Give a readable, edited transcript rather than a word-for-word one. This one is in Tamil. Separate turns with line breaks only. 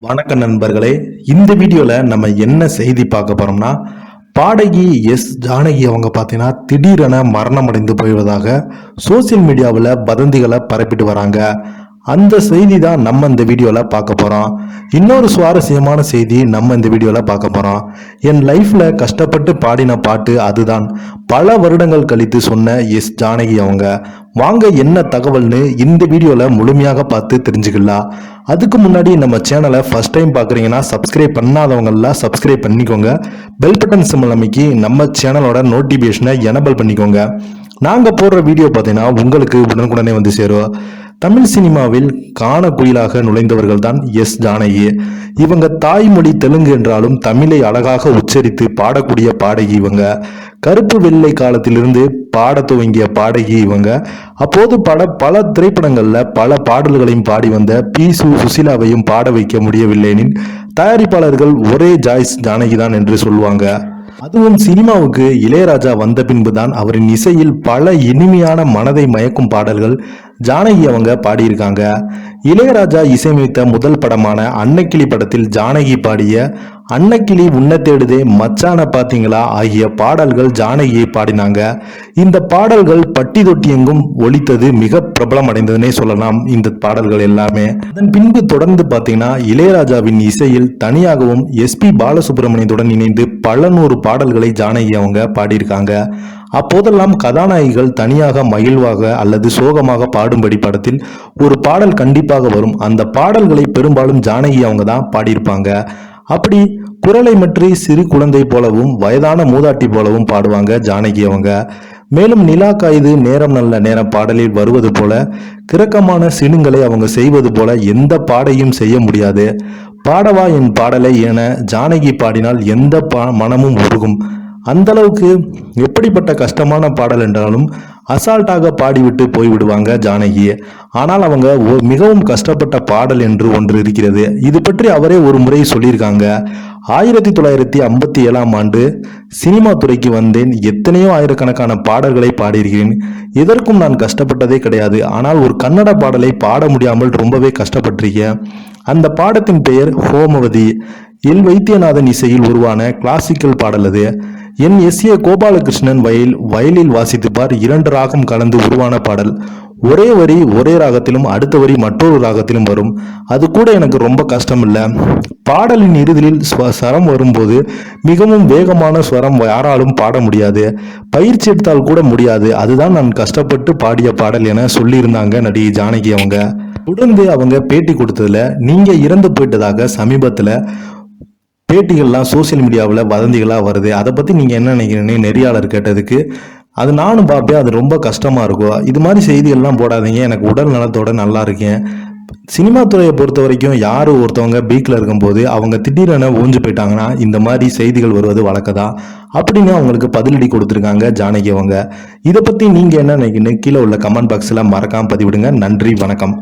வணக்கம் நண்பர்களே. இந்த வீடியோல நம்ம என்ன செய்தி பார்க்க போறோம்னா, பாடகி எஸ் ஜானகி அவங்க பார்த்தீங்கன்னா திடீரென மரணம் அடைந்து போய்வதாக சோசியல் மீடியாவில் வதந்திகளை பரப்பிட்டு வராங்க. அந்த செய்தி தான் நம்ம இந்த வீடியோல பார்க்க போறோம். இன்னொரு சுவாரஸ்யமான செய்தி நம்ம இந்த வீடியோல பார்க்க போறோம். என் லைஃப்ல கஷ்டப்பட்டு பாடின பாட்டு அதுதான். பல வருடங்கள் கழித்து சொன்ன எஸ் ஜானகி அவங்க. வாங்க என்ன தகவல்னு இந்த வீடியோல முழுமையாக பார்த்து தெரிஞ்சுக்கலாம். அதுக்கு முன்னாடி நம்ம சேனலை ஃபர்ஸ்ட் டைம் பார்க்குறீங்கன்னா சப்ஸ்கிரைப் பண்ணாதவங்கெல்லாம் சப்ஸ்கிரைப் பண்ணிக்கோங்க. பெல் பட்டன் சிம்பிள் அமைக்கி நம்ம சேனலோட நோட்டிஃபிகேஷனை எனபிள் பண்ணிக்கோங்க. நாங்கள் போடுற வீடியோ பார்த்தீங்கன்னா உங்களுக்கு உடனுக்குடனே வந்து சேரும். தமிழ் சினிமாவில் காணக்குயிலாக நுழைந்தவர்கள் தான் எஸ் ஜானகி. இவங்க தாய்மொழி தெலுங்கு என்றாலும் தமிழை அழகாக உச்சரித்து பாடக்கூடிய பாடகி இவங்க. கருப்பு வெள்ளை காலத்திலிருந்து பாட துவங்கிய பாடகி இவங்க. அப்போது பல திரைப்படங்கள்ல பல பாடல்களையும் பாடி வந்த பி சுசிலாவையும் பாட வைக்க முடியவில்லைனின் தயாரிப்பாளர்கள் ஒரே ஜாய்ஸ் ஜானகி தான் என்று சொல்லுவாங்க. அதுவும் சினிமாவுக்கு இளையராஜா வந்த பின்புதான் அவரின் இசையில் பல இனிமையான மனதை மயக்கும் பாடல்கள் ஜானகி அவங்க பாடியிருக்காங்க. இளையராஜா இசையமைத்த முதல் படமான அன்னக்கிளி படத்தில் ஜானகி பாடிய அன்னக்கிளி உன்ன தேடுதே, மச்சான பாத்தீங்களா ஆகிய பாடல்கள் ஜானகியை பாடினாங்க. இந்த பாடல்கள் பட்டி தொட்டி எங்கும் ஒலித்தது, மிக பிரபலம் அடைந்ததுன்னே சொல்லலாம் இந்த பாடல்கள் எல்லாமே. அதன் பின்பு தொடர்ந்து பாத்தீங்கன்னா இளையராஜாவின் இசையில் தனியாகவும் எஸ்பி பாலசுப்ரமணியத்துடன் இணைந்து பல நூறு பாடல்களை ஜானகி அவங்க பாடியிருக்காங்க. அப்போதெல்லாம் கதாநாயகிகள் தனியாக மகிழ்வாக அல்லது சோகமாக பாடும்படி படத்தில் ஒரு பாடல் கண்டிப்பாக வரும். அந்த பாடல்களை பெரும்பாலும் ஜானகி அவங்க தான் பாடியிருப்பாங்க. அப்படி குரலை மற்றி சிறு குழந்தை போலவும் வயதான மூதாட்டி போலவும் பாடுவாங்க ஜானகி அவங்க. மேலும் நிலா காய்து நேரம் நல்ல நேரம் பாடலில் வருவது போல கிரக்கமான சினுங்களை அவங்க செய்வது போல எந்த பாடையும் செய்ய முடியாது. பாடவா என் பாடலை என ஜானகி பாடினால் எந்த மனமும் உருகும். அந்த அளவுக்கு எப்படிப்பட்ட கஷ்டமான பாடல் என்றாலும் அசால்ட்டாக பாடிவிட்டு போய்விடுவாங்க ஜானகி. ஆனால் அவங்க மிகவும் கஷ்டப்பட்ட பாடல் என்று ஒன்று இருக்கிறது. இது பற்றி அவரே ஒரு முறை சொல்லியிருக்காங்க. 1957 சினிமா துறைக்கு வந்தேன். எத்தனையோ ஆயிரக்கணக்கான பாடல்களை பாடியிருக்கிறேன். இதற்கும் நான் கஷ்டப்பட்டதே கிடையாது. ஆனால் ஒரு கன்னட பாடலை பாட முடியாமல் ரொம்பவே கஷ்டப்பட்டிருக்கேன். அந்த பாடத்தின் பெயர் ஹோமவதி. எல் வைத்தியநாதன் இசையில் உருவான கிளாசிக்கல் பாடல் அது. எஸ்.ஏ. கோபாலகிருஷ்ணன் வயலில் வாசித்துப்பார். 2 ராகம் கலந்து உருவான பாடல். ஒரே வரி ஒரே ராகத்திலும் அடுத்த வரி மற்றொரு ராகத்திலும் வரும். அது கூட எனக்கு ரொம்ப கஷ்டம் இல்லை. பாடலின் இறுதியில் ஸ்வரம் வரும்போது மிகவும் வேகமான ஸ்வரம் யாராலும் பாட முடியாது, பயிற்சி எடுத்தால் கூட முடியாது. அதுதான் நான் கஷ்டப்பட்டு பாடிய பாடல் என சொல்லியிருந்தாங்க நடிகை ஜானகி அவங்க. தொடர்ந்து அவங்க பேட்டி கொடுத்ததுல நீங்க இறந்து போயிட்டதாக சமீபத்துல பேட்டிகள்லாம் சோசியல் மீடியாவில் வதந்திகளாக வருது. அதை பற்றி நீங்கள் என்ன நினைக்கிறீங்கன்னு நெறியாளர் கேட்டதுக்கு, அது நானும் பார்ப்பேன், அது ரொம்ப கஷ்டமாக இருக்கும், இது மாதிரி செய்திகள்லாம் போடாதீங்க, எனக்கு உடல் நலத்தோட நல்லா இருக்கேன். சினிமா துறையை பொறுத்த வரைக்கும் யார் ஒருத்தவங்க பீக்கில் இருக்கும்போது அவங்க திடீரென ஊஞ்சு போயிட்டாங்கன்னா இந்த மாதிரி செய்திகள் வருவது வழக்கதான் அப்படின்னு அவங்களுக்கு பதிலடி கொடுத்துருக்காங்க ஜானகி அவங்க. இதை பற்றி நீங்கள் என்ன நினைக்கிறீங்கன்னு கீழே உள்ள கமெண்ட் பாக்ஸில் மறக்காமல் பதிவிடுங்க. நன்றி, வணக்கம்.